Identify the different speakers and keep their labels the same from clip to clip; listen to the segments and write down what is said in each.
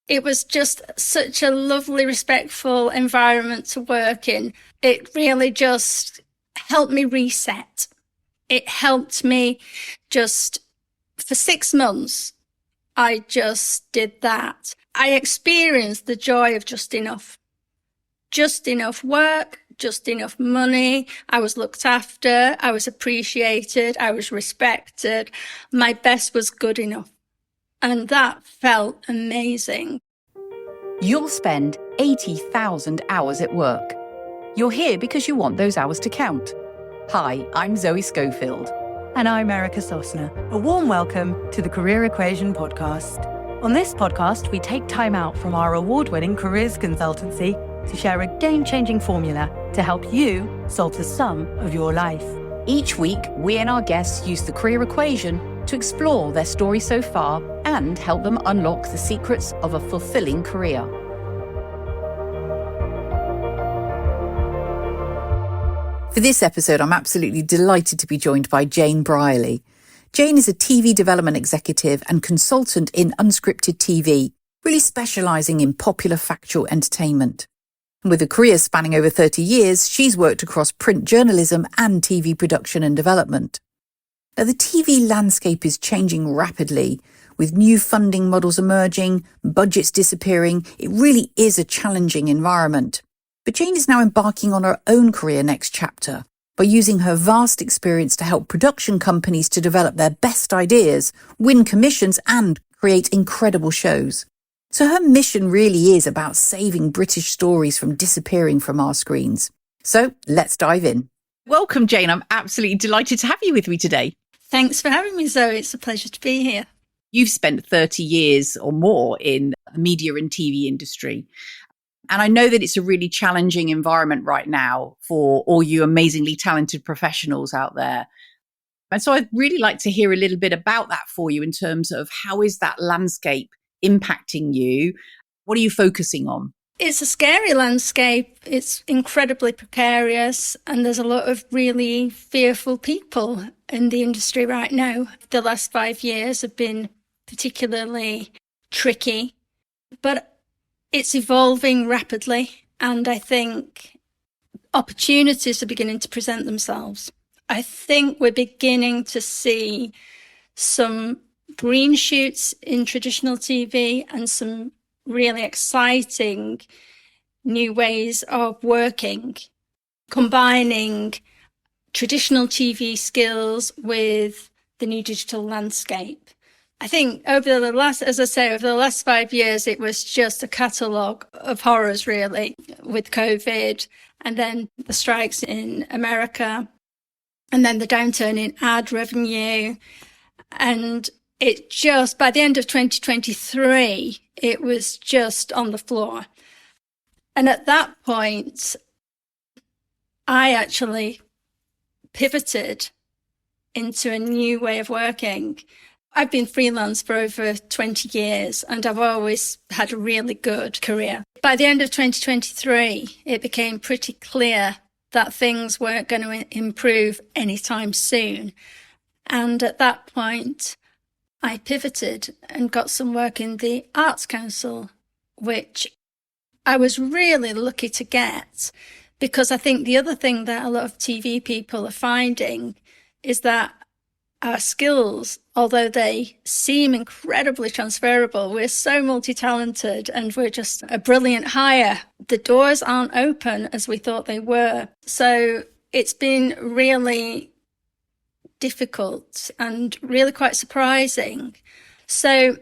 Speaker 1: It was just such a lovely, respectful environment to work in. It really just helped me reset. It helped me just, for 6 months, I just did that. I experienced the joy of just enough. Just enough work, just enough money. I was looked after. I was appreciated. I was respected. My best was good enough. And that felt amazing.
Speaker 2: You'll spend 80,000 hours at work. You're here because you want those hours to count. Hi, I'm Zoe Schofield.
Speaker 3: And I'm Erica Sosner. A warm welcome to the Career Equation podcast. On this podcast, we take time out from our award-winning careers consultancy to share a game-changing formula to help you solve the sum of your life.
Speaker 2: Each week, we and our guests use the Career Equation to explore their story so far and help them unlock the secrets of a fulfilling career. For this episode, I'm absolutely delighted to be joined by Jayne Brierley. Jayne is a TV development executive and consultant in unscripted TV, really specialising in popular factual entertainment. With a career spanning over 30 years, she's worked across print journalism and TV production and development. Now, the TV landscape is changing rapidly, with new funding models emerging, budgets disappearing. It really is a challenging environment. But Jayne is now embarking on her own career next chapter by using her vast experience to help production companies to develop their best ideas, win commissions, and create incredible shows. So her mission really is about saving British stories from disappearing from our screens. So let's dive in. Welcome, Jayne. I'm absolutely delighted to have you with me today.
Speaker 1: Thanks for having me, Zoe. It's a pleasure to be here.
Speaker 2: You've spent 30 years or more in the media and TV industry. And I know that it's a really challenging environment right now for all you amazingly talented professionals out there. And so I'd really like to hear a little bit about that for you in terms of how is that landscape impacting you? What are you focusing on?
Speaker 1: It's a scary landscape. It's incredibly precarious, and there's a lot of really fearful people in the industry right now. The last 5 years have been particularly tricky, but it's evolving rapidly, and I think opportunities are beginning to present themselves. I think we're beginning to see some green shoots in traditional TV and some really exciting new ways of working, combining traditional TV skills with the new digital landscape. I think over the last 5 years, it was just a catalogue of horrors, really, with COVID, and then the strikes in America, and then the downturn in ad revenue. And it just, by the end of 2023, it was just on the floor. And at that point, I actually pivoted into a new way of working. I've been freelance for over 20 years, and I've always had a really good career. By the end of 2023, it became pretty clear that things weren't going to improve anytime soon. And at that point, I pivoted and got some work in the Arts Council, which I was really lucky to get, because I think the other thing that a lot of TV people are finding is that our skills, although they seem incredibly transferable, we're so multi-talented and we're just a brilliant hire. The doors aren't open as we thought they were. So it's been really difficult and really quite surprising. So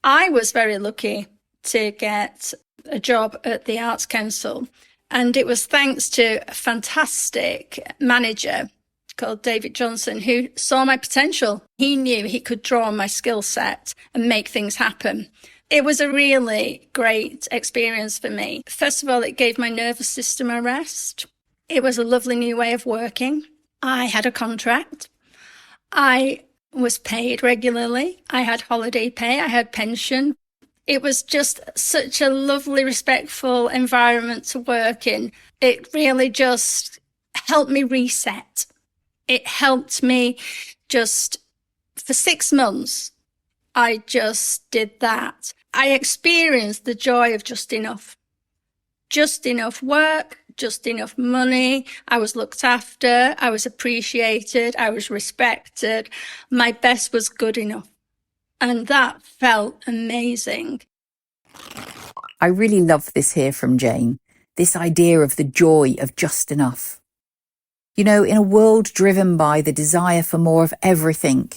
Speaker 1: I was very lucky to get a job at the Arts Council, and it was thanks to a fantastic manager called David Johnson, who saw my potential. He knew he could draw on my skill set and make things happen. It was a really great experience for me. First of all, it gave my nervous system a rest. It was a lovely new way of working. I had a contract. I was paid regularly. I had holiday pay. I had pension. It was just such a lovely, respectful environment to work in. It really just helped me reset. It helped me just, for 6 months, I just did that. I experienced the joy of just enough work, just enough money. I was looked after. I was appreciated. I was respected. My best was good enough. And that felt amazing.
Speaker 2: I really love this here from Jayne, this idea of the joy of just enough. You know, in a world driven by the desire for more of everything,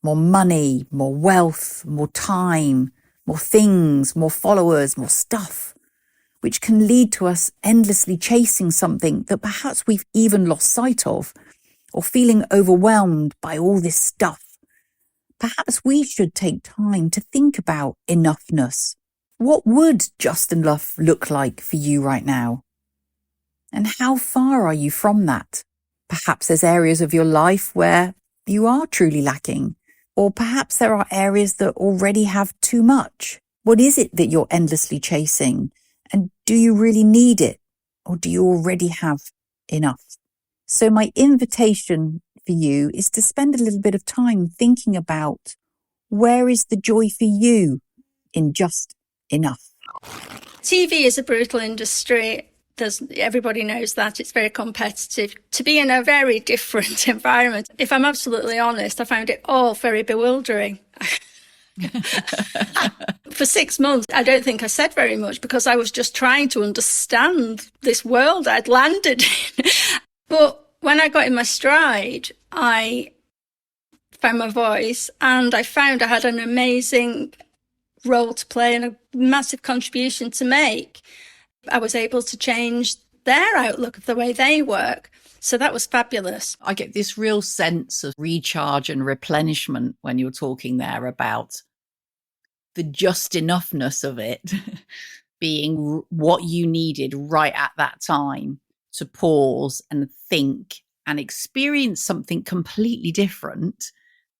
Speaker 2: more money, more wealth, more time, more things, more followers, more stuff, which can lead to us endlessly chasing something that perhaps we've even lost sight of, or feeling overwhelmed by all this stuff. Perhaps we should take time to think about enoughness. What would just enough look like for you right now? And how far are you from that? Perhaps there's areas of your life where you are truly lacking, or perhaps there are areas that already have too much. What is it that you're endlessly chasing? And do you really need it? Or do you already have enough? So my invitation for you is to spend a little bit of time thinking about, where is the joy for you in just enough?
Speaker 1: TV is a brutal industry. Everybody knows that. It's very competitive. To be in a very different environment, if I'm absolutely honest, I found it all very bewildering. For 6 months, I don't think I said very much because I was just trying to understand this world I'd landed in. But when I got in my stride, I found my voice, and I found I had an amazing role to play and a massive contribution to make. I was able to change their outlook of the way they work. So that was fabulous.
Speaker 2: I get this real sense of recharge and replenishment when you're talking there about the just enoughness of it being what you needed right at that time to pause and think and experience something completely different.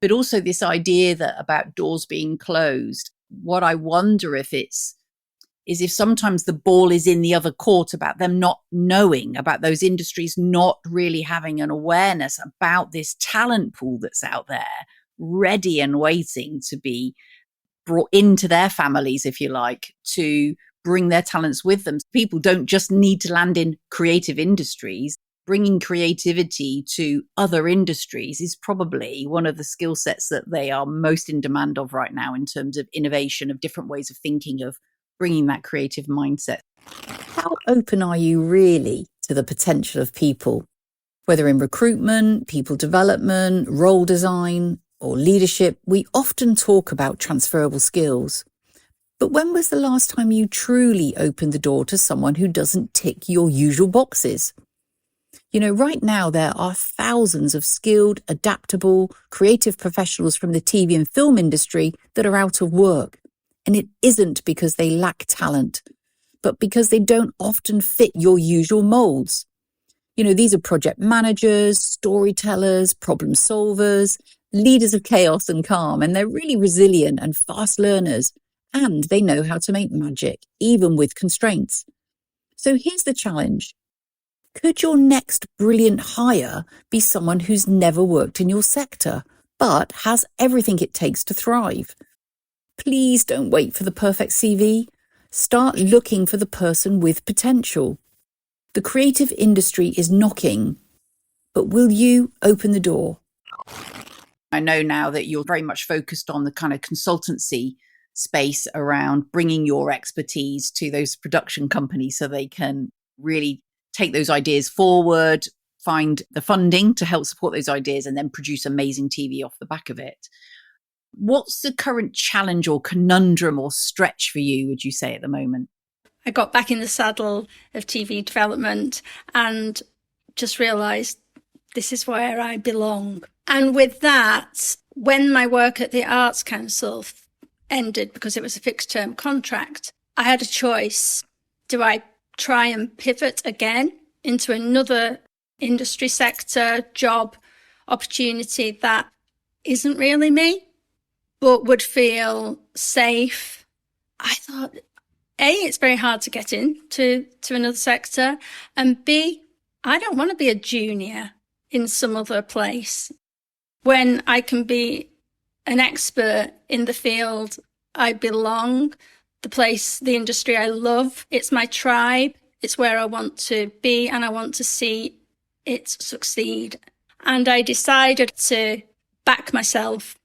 Speaker 2: But also this idea that about doors being closed, what I wonder if is if sometimes the ball is in the other court about them not knowing, about those industries not really having an awareness about this talent pool that's out there, ready and waiting to be brought into their families, if you like, to bring their talents with them. People don't just need to land in creative industries. Bringing creativity to other industries is probably one of the skill sets that they are most in demand of right now in terms of innovation, of different ways of thinking, of bringing that creative mindset. How open are you really to the potential of people, whether in recruitment, people development, role design, or leadership? We often talk about transferable skills. But when was the last time you truly opened the door to someone who doesn't tick your usual boxes? You know, right now there are thousands of skilled, adaptable, creative professionals from the TV and film industry that are out of work. And it isn't because they lack talent, but because they don't often fit your usual molds. You know, these are project managers, storytellers, problem solvers, leaders of chaos and calm, and they're really resilient and fast learners, and they know how to make magic, even with constraints. So here's the challenge. Could your next brilliant hire be someone who's never worked in your sector, but has everything it takes to thrive? Please don't wait for the perfect CV. Start looking for the person with potential. The creative industry is knocking, but will you open the door? I know now that you're very much focused on the kind of consultancy space around bringing your expertise to those production companies so they can really take those ideas forward, find the funding to help support those ideas, and then produce amazing TV off the back of it. What's the current challenge or conundrum or stretch for you, would you say, at the moment?
Speaker 1: I got back in the saddle of TV development and just realised this is where I belong. And with that, when my work at the Arts Council ended because it was a fixed term contract, I had a choice. Do I try and pivot again into another industry sector, job opportunity that isn't really me, but would feel safe? I thought, A, it's very hard to get into another sector, and B, I don't want to be a junior in some other place when I can be an expert in the field I belong, the place, the industry I love. It's my tribe. It's where I want to be, and I want to see it succeed. And I decided to back myself.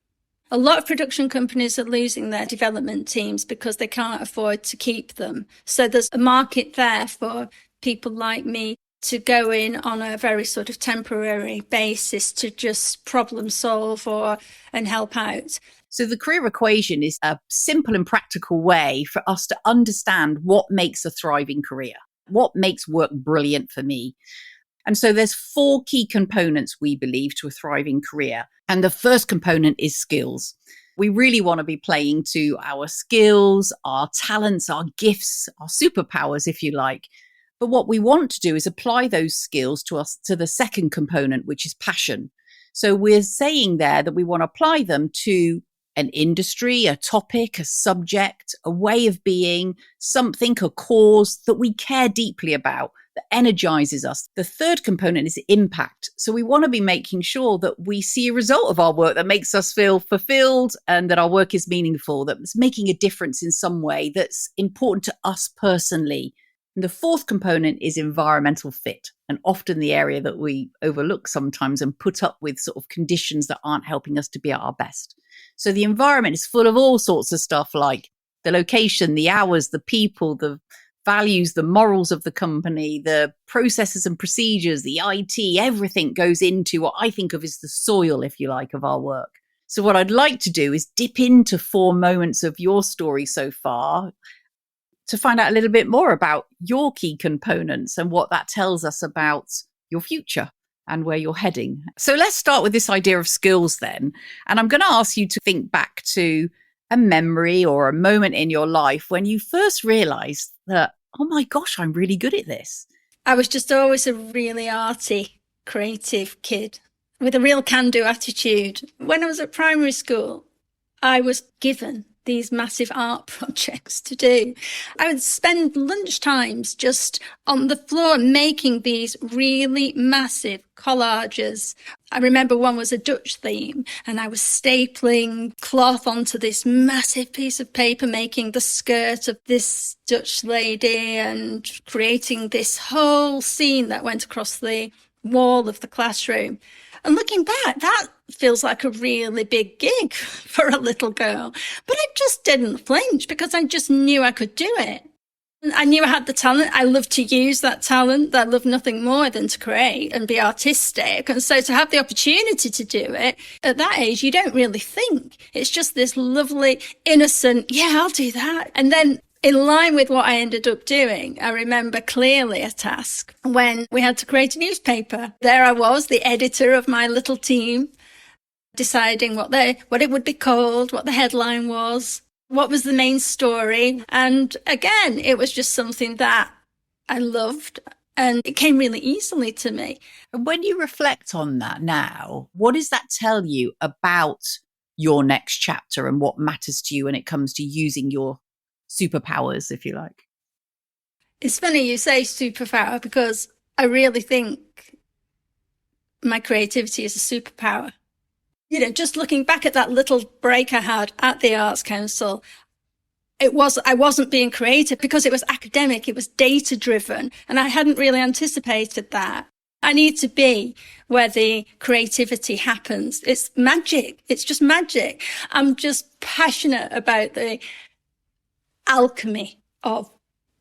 Speaker 1: A lot of production companies are losing their development teams because they can't afford to keep them. So there's a market there for people like me to go in on a very sort of temporary basis to just problem solve and help out.
Speaker 2: So the career equation is a simple and practical way for us to understand what makes a thriving career, what makes work brilliant for me. And so there's 4 key components, we believe, to a thriving career. And the first component is skills. We really want to be playing to our skills, our talents, our gifts, our superpowers, if you like. But what we want to do is apply those skills to the second component, which is passion. So we're saying there that we want to apply them to an industry, a topic, a subject, a way of being, something, a cause that we care deeply about, that energizes us. The third component is impact. So we want to be making sure that we see a result of our work that makes us feel fulfilled and that our work is meaningful, that's making a difference in some way that's important to us personally. And the fourth component is environmental fit, and often the area that we overlook sometimes and put up with sort of conditions that aren't helping us to be at our best. So the environment is full of all sorts of stuff like the location, the hours, the people, the values, the morals of the company, the processes and procedures, the IT, everything goes into what I think of as the soil, if you like, of our work. So what I'd like to do is dip into 4 moments of your story so far to find out a little bit more about your key components and what that tells us about your future and where you're heading. So let's start with this idea of skills then. And I'm going to ask you to think back to a memory or a moment in your life when you first realized that, oh my gosh, I'm really good at this.
Speaker 1: I was just always a really arty, creative kid with a real can-do attitude. When I was at primary school, I was given these massive art projects to do. I would spend lunch times just on the floor making these really massive collages. I remember one was a Dutch theme, and I was stapling cloth onto this massive piece of paper, making the skirt of this Dutch lady and creating this whole scene that went across the wall of the classroom. And looking back, that feels like a really big gig for a little girl. But I just didn't flinch because I just knew I could do it. I knew I had the talent. I love to use that talent. I love nothing more than to create and be artistic. And so to have the opportunity to do it at that age, you don't really think. It's just this lovely, innocent, yeah, I'll do that. And then in line with what I ended up doing, I remember clearly a task when we had to create a newspaper. There I was, the editor of my little team, deciding what it would be called, what the headline was, what was the main story. And again, it was just something that I loved, and it came really easily to me.
Speaker 2: And when you reflect on that now, what does that tell you about your next chapter and what matters to you when it comes to using your superpowers, if you like?
Speaker 1: It's funny you say superpower, because I really think my creativity is a superpower. You know, just looking back at that little break I had at the Arts Council, I wasn't being creative because it was academic, it was data driven, and I hadn't really anticipated that. I need to be where the creativity happens. It's magic. It's just magic. I'm just passionate about the alchemy of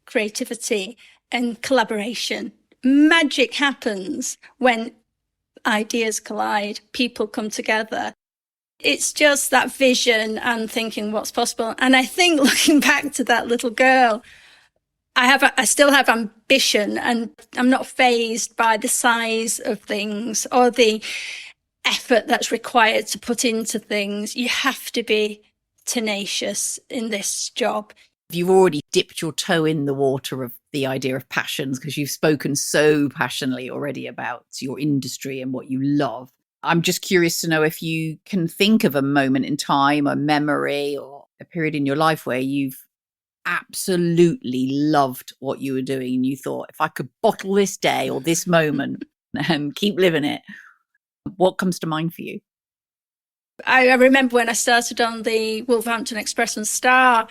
Speaker 1: creativity and collaboration. Magic happens when ideas collide, people come together. It's just that vision and thinking what's possible. And I think looking back to that little girl, I still have ambition, and I'm not fazed by the size of things or the effort that's required to put into things. You have to be tenacious in this job.
Speaker 2: You've already dipped your toe in the water of the idea of passions because you've spoken so passionately already about your industry and what you love. I'm just curious to know if you can think of a moment in time, a memory or a period in your life where you've absolutely loved what you were doing and you thought, if I could bottle this day or this moment and keep living it, what comes to mind for you?
Speaker 1: I remember when I started on the Wolverhampton Express and Star,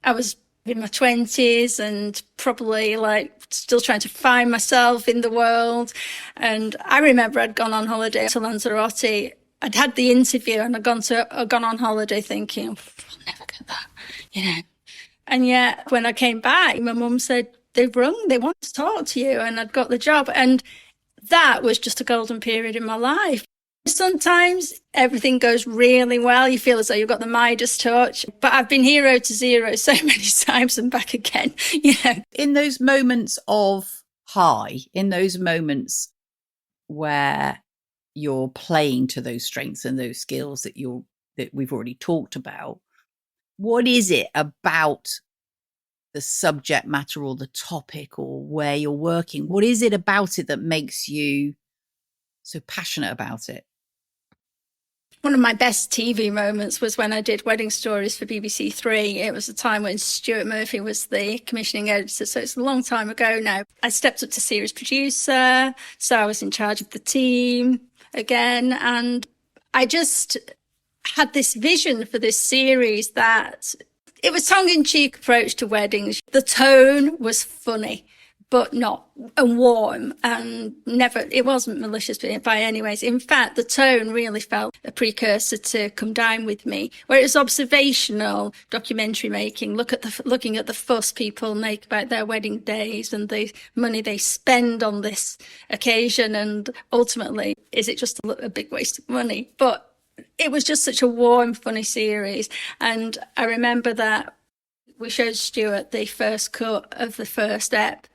Speaker 1: I was in my 20s and probably like still trying to find myself in the world. And I remember I'd gone on holiday to Lanzarote. I'd had the interview and I'd gone on holiday thinking, I'll never get that, you know. And yet when I came back, my mum said, they've rung, they want to talk to you. And I'd got the job. And that was just a golden period in my life. Sometimes everything goes really well. You feel as though you've got the Midas touch, but I've been hero to zero so many times and back again, you know.
Speaker 2: In those moments of high, in those moments where you're playing to those strengths and those skills that we've already talked about, what is it about the subject matter or the topic or where you're working? What is it about it that makes you so passionate about it?
Speaker 1: One of my best TV moments was when I did Wedding Stories for BBC Three. It was a time when Stuart Murphy was the commissioning editor, so it's a long time ago now. I stepped up to series producer, so I was in charge of the team again, and I just had this vision for this series that it was tongue-in-cheek approach to weddings. The tone was funny, but not warm, and it wasn't malicious by any ways. In fact, the tone really felt a precursor to Come Dine With Me, where it was observational documentary making, looking at the fuss people make about their wedding days and the money they spend on this occasion, and ultimately, is it just a big waste of money? But it was just such a warm, funny series. And I remember that we showed Stuart the first cut of the first ep,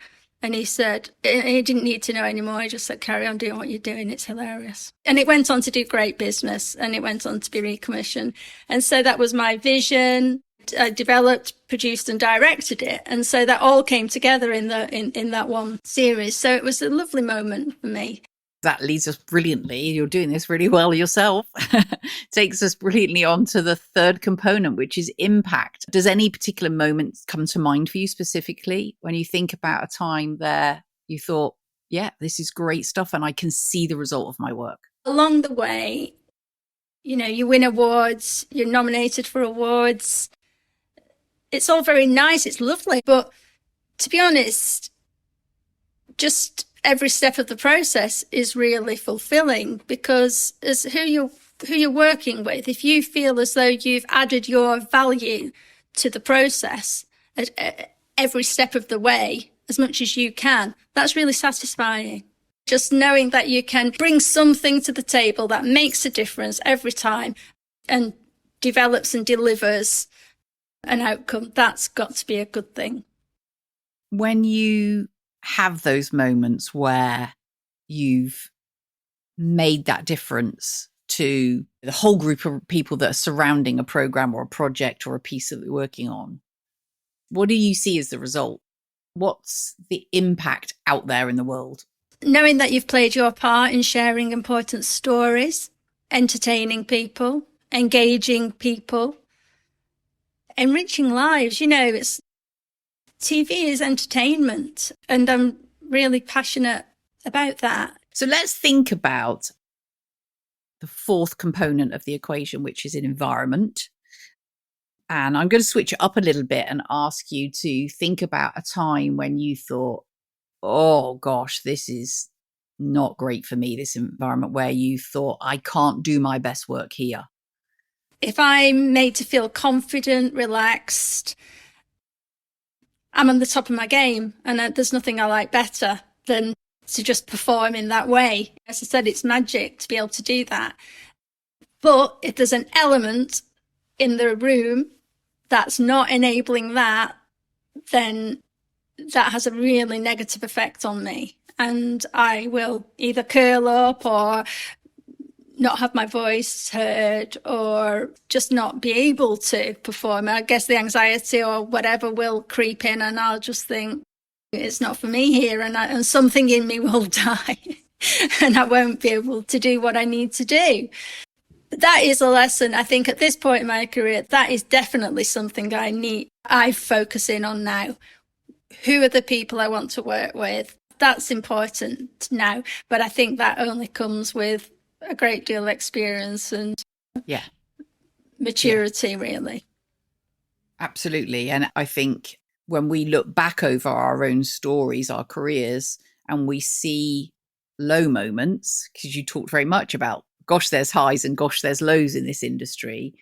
Speaker 1: and he said, he didn't need to know anymore. He just said, carry on doing what you're doing. It's hilarious. And it went on to do great business, and it went on to be recommissioned. And so that was my vision. I developed, produced and directed it. And so that all came together in that one series. So it was a lovely moment for me.
Speaker 2: That leads us brilliantly. You're doing this really well yourself. Takes us brilliantly on to the third component, which is impact. Does any particular moment come to mind for you specifically when you think about a time there you thought, yeah, this is great stuff and I can see the result of my work?
Speaker 1: Along the way, you know, you win awards, you're nominated for awards. It's all very nice. It's lovely. But to be honest, just every step of the process is really fulfilling, because as who you're working with, if you feel as though you've added your value to the process at every step of the way, as much as you can, that's really satisfying. Just knowing that you can bring something to the table that makes a difference every time and develops and delivers an outcome, that's got to be a good thing.
Speaker 2: When you have those moments where you've made that difference to the whole group of people that are surrounding a program or a project or a piece that we're working on, what do you see as the result? What's the impact out there in the world?
Speaker 1: Knowing that you've played your part in sharing important stories, entertaining people, engaging people, enriching lives. You know, TV is entertainment, and I'm really passionate about that.
Speaker 2: So let's think about the fourth component of the equation, which is an environment. And I'm going to switch it up a little bit and ask you to think about a time when you thought, oh gosh, this is not great for me, this environment, where you thought, I can't do my best work here.
Speaker 1: If I'm made to feel confident, relaxed, I'm on the top of my game, and there's nothing I like better than to just perform in that way. As I said, it's magic to be able to do that. But if there's an element in the room that's not enabling that, then that has a really negative effect on me. And I will either curl up or not have my voice heard or just not be able to perform. I guess the anxiety or whatever will creep in, and I'll just think, it's not for me here, and something in me will die and I won't be able to do what I need to do. That is a lesson, I think, at this point in my career. That is definitely something I focus in on now. Who are the people I want to work with? That's important now, but I think that only comes with a great deal of experience and
Speaker 2: Yeah.
Speaker 1: maturity, really.
Speaker 2: Absolutely. And I think when we look back over our own stories, our careers, and we see low moments, because you talked very much about, gosh, there's highs and gosh, there's lows in this industry.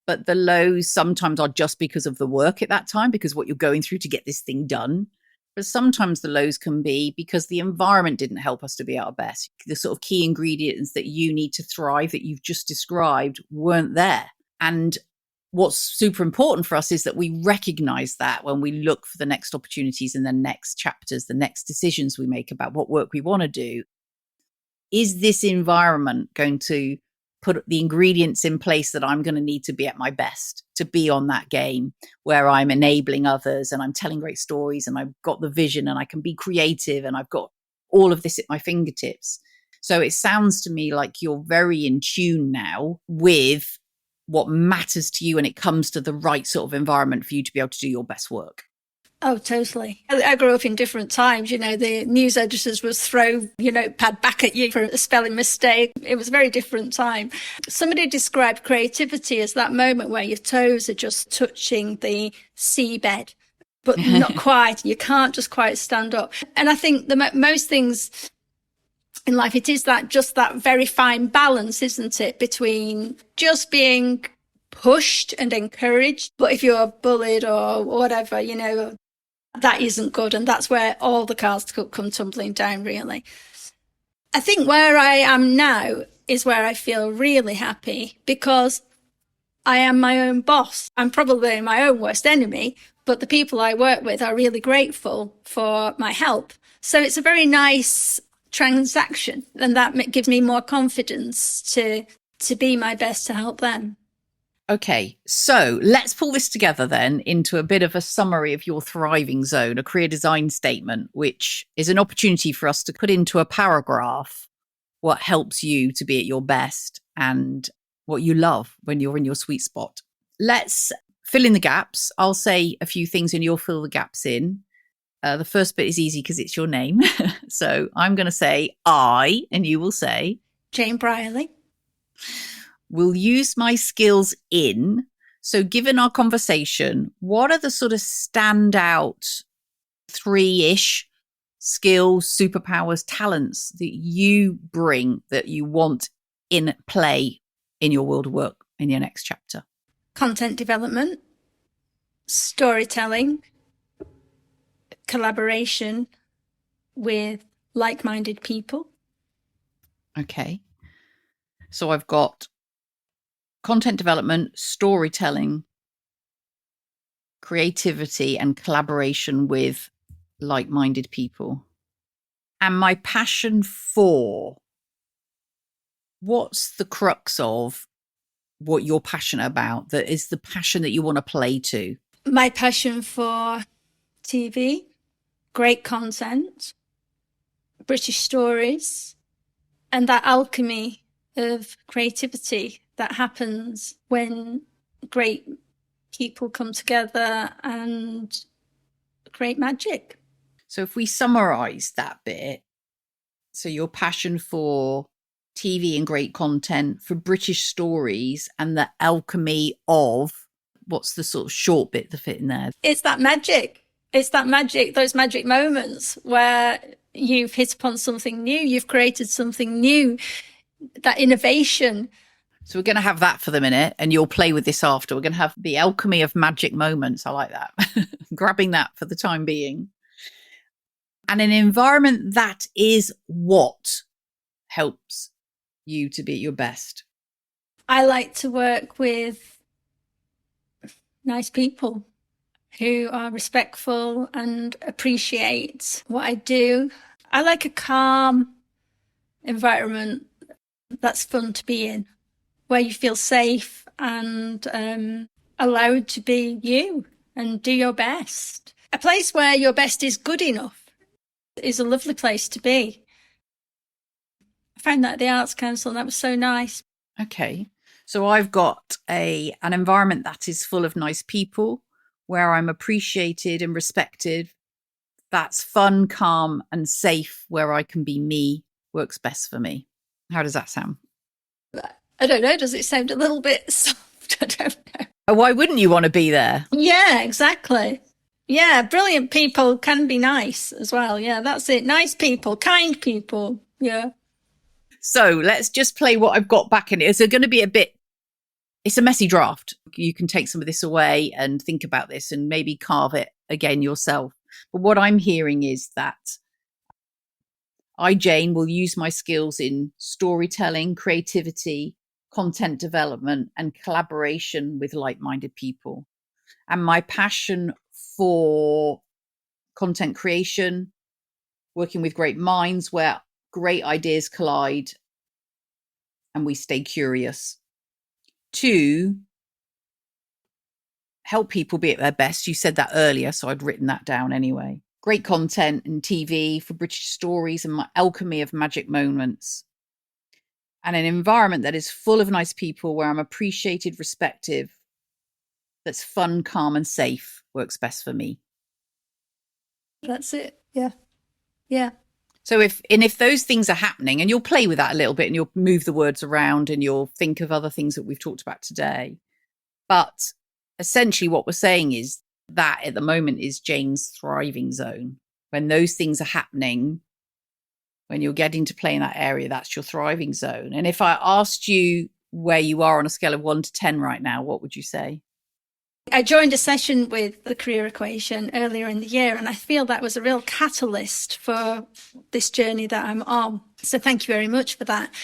Speaker 2: But the lows sometimes are just because of the work at that time, because what you're going through to get this thing done. But sometimes the lows can be because the environment didn't help us to be our best. The sort of key ingredients that you need to thrive that you've just described weren't there. And what's super important for us is that we recognize that when we look for the next opportunities and the next chapters, the next decisions we make about what work we want to do. Is this environment going to put the ingredients in place that I'm going to need to be at my best, to be on that game where I'm enabling others and I'm telling great stories and I've got the vision and I can be creative and I've got all of this at my fingertips. So it sounds to me like you're very in tune now with what matters to you when it comes to the right sort of environment for you to be able to do your best work.
Speaker 1: Oh, totally. I grew up in different times. The news editors would throw your notepad back at you for a spelling mistake. It was a very different time. Somebody described creativity as that moment where your toes are just touching the seabed, but not quite. You can't just quite stand up. And I think most things in life, it is just that very fine balance, isn't it, between just being pushed and encouraged. But if you're bullied or whatever, that isn't good. And that's where all the cards could come tumbling down, really. I think where I am now is where I feel really happy because I am my own boss. I'm probably my own worst enemy, but the people I work with are really grateful for my help. So it's a very nice transaction, and that gives me more confidence to be my best to help them.
Speaker 2: Okay, so let's pull this together then into a bit of a summary of your thriving zone, a career design statement, which is an opportunity for us to put into a paragraph what helps you to be at your best and what you love when you're in your sweet spot. Let's fill in the gaps. I'll say a few things and you'll fill the gaps in. The first bit is easy because it's your name. So I'm going to say I, and you will say
Speaker 1: Jayne Brierley.
Speaker 2: Will use my skills in. So given our conversation, what are the sort of standout 3-ish skills, superpowers, talents that you bring that you want in play in your world of work in your next chapter?
Speaker 1: Content development, storytelling, collaboration with like-minded people.
Speaker 2: Okay. So I've got content development, storytelling, creativity, and collaboration with like-minded people. And my passion for, what's the crux of what you're passionate about that is the passion that you want to play to?
Speaker 1: My passion for TV, great content, British stories, and that alchemy of creativity that happens when great people come together and create magic.
Speaker 2: So if we summarize that bit, so your passion for TV and great content, for British stories, and the alchemy of, what's the sort of short bit to fit in there?
Speaker 1: It's that magic. It's that magic, those magic moments where you've hit upon something new, you've created something new, that innovation.
Speaker 2: So we're going to have that for the minute, and you'll play with this after. We're going to have the alchemy of magic moments. I like that. Grabbing that for the time being. And an environment that is what helps you to be at your best.
Speaker 1: I like to work with nice people who are respectful and appreciate what I do. I like a calm environment that's fun to be in, where you feel safe and allowed to be you and do your best. A place where your best is good enough is a lovely place to be. I found that at the Arts Council, and that was so nice.
Speaker 2: Okay. So I've got an environment that is full of nice people, where I'm appreciated and respected. That's fun, calm, and safe, where I can be me, works best for me. How does that sound?
Speaker 1: I don't know. Does it sound a little bit soft? I don't know.
Speaker 2: Why wouldn't you want to be there?
Speaker 1: Yeah, exactly. Yeah, brilliant people can be nice as well. Yeah, that's it. Nice people, kind people. Yeah.
Speaker 2: So let's just play what I've got back in it. It's going to be it's a messy draft. You can take some of this away and think about this and maybe carve it again yourself. But what I'm hearing is that I, Jayne, will use my skills in storytelling, creativity, content development, and collaboration with like-minded people. And my passion for content creation, working with great minds where great ideas collide and we stay curious. 2, help people be at their best. You said that earlier, so I'd written that down anyway. Great content and TV for British stories and my alchemy of magic moments. And an environment that is full of nice people where I'm appreciated, respected, that's fun, calm and safe works best for me.
Speaker 1: That's it. Yeah. Yeah.
Speaker 2: So if those things are happening, and you'll play with that a little bit and you'll move the words around and you'll think of other things that we've talked about today. But essentially what we're saying is that at the moment is Jayne's thriving zone. When those things are happening, when you're getting to play in that area, that's your thriving zone. And if I asked you where you are on a scale of 1 to 10 right now, what would you say?
Speaker 1: I joined a session with the Career Equation earlier in the year, and I feel that was a real catalyst for this journey that I'm on. So thank you very much for that.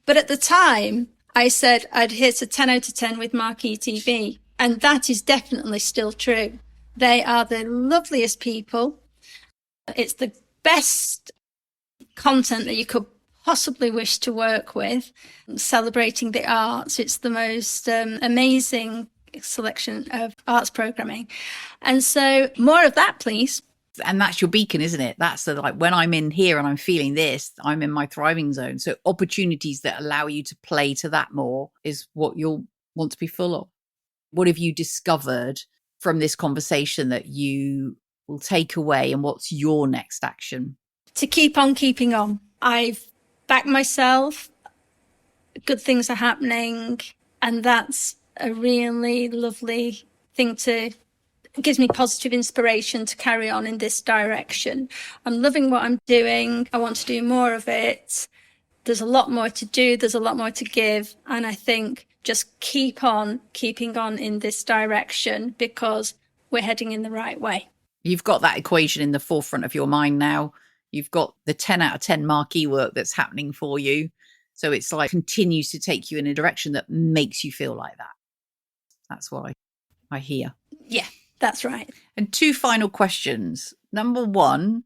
Speaker 1: But at the time, I said I'd hit a 10 out of 10 with Marquee TV, and that is definitely still true. They are the loveliest people. It's the best content that you could possibly wish to work with, celebrating the arts. It's the most amazing selection of arts programming. And so more of that, please.
Speaker 2: And that's your beacon, isn't it? That's like when I'm in here and I'm feeling this, I'm in my thriving zone. So opportunities that allow you to play to that more is what you'll want to be full of. What have you discovered from this conversation that you will take away, and what's your next action?
Speaker 1: To keep on keeping on. I've backed myself. Good things are happening. And that's a really lovely thing it gives me positive inspiration to carry on in this direction. I'm loving what I'm doing. I want to do more of it. There's a lot more to do. There's a lot more to give. And I think just keep on keeping on in this direction because we're heading in the right way.
Speaker 2: You've got that equation in the forefront of your mind now. You've got the 10 out of 10 marquee work that's happening for you. So it's like continues to take you in a direction that makes you feel like that. That's what I hear.
Speaker 1: Yeah, that's right.
Speaker 2: And 2 final questions. Number 1,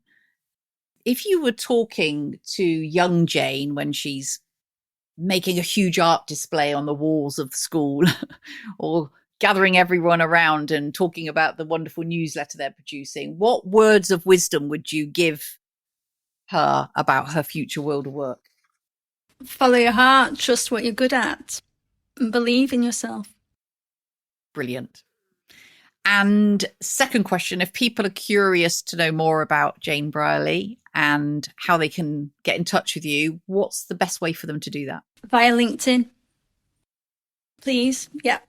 Speaker 2: if you were talking to young Jayne when she's making a huge art display on the walls of school or gathering everyone around and talking about the wonderful newsletter they're producing, what words of wisdom would you give her about her future world of work?
Speaker 1: Follow your heart, trust what you're good at, and believe in yourself.
Speaker 2: Brilliant. And second question, if people are curious to know more about Jayne Brierley and how they can get in touch with you, what's the best way for them to do that?
Speaker 1: Via LinkedIn. Please. Yeah,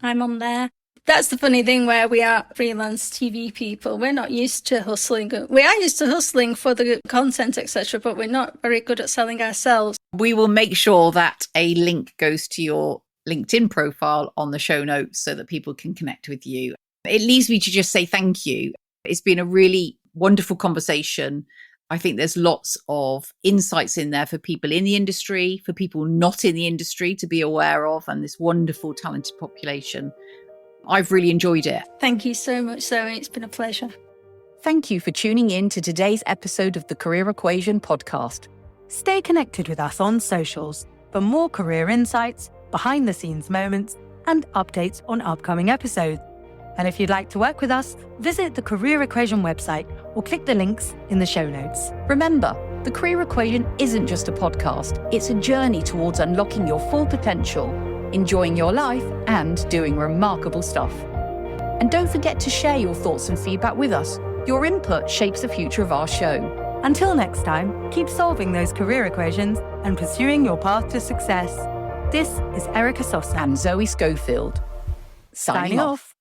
Speaker 1: I'm on there. That's the funny thing where we are freelance TV people. We're not used to hustling. We are used to hustling for the content, etc., but we're not very good at selling ourselves.
Speaker 2: We will make sure that a link goes to your LinkedIn profile on the show notes so that people can connect with you. It leaves me to just say thank you. It's been a really wonderful conversation. I think there's lots of insights in there for people in the industry, for people not in the industry to be aware of, and this wonderful, talented population. I've really enjoyed it.
Speaker 1: Thank you so much, Zoe. It's been a pleasure.
Speaker 3: Thank you for tuning in to today's episode of the Career Equation podcast. Stay connected with us on socials for more career insights, behind-the-scenes moments, and updates on upcoming episodes. And if you'd like to work with us, visit the Career Equation website or click the links in the show notes.
Speaker 2: Remember, the Career Equation isn't just a podcast. It's a journey towards unlocking your full potential, enjoying your life, and doing remarkable stuff. And don't forget to share your thoughts and feedback with us. Your input shapes the future of our show.
Speaker 3: Until next time, keep solving those career equations and pursuing your path to success. This is Erica Sosna
Speaker 2: and Zoe Schofield signing off.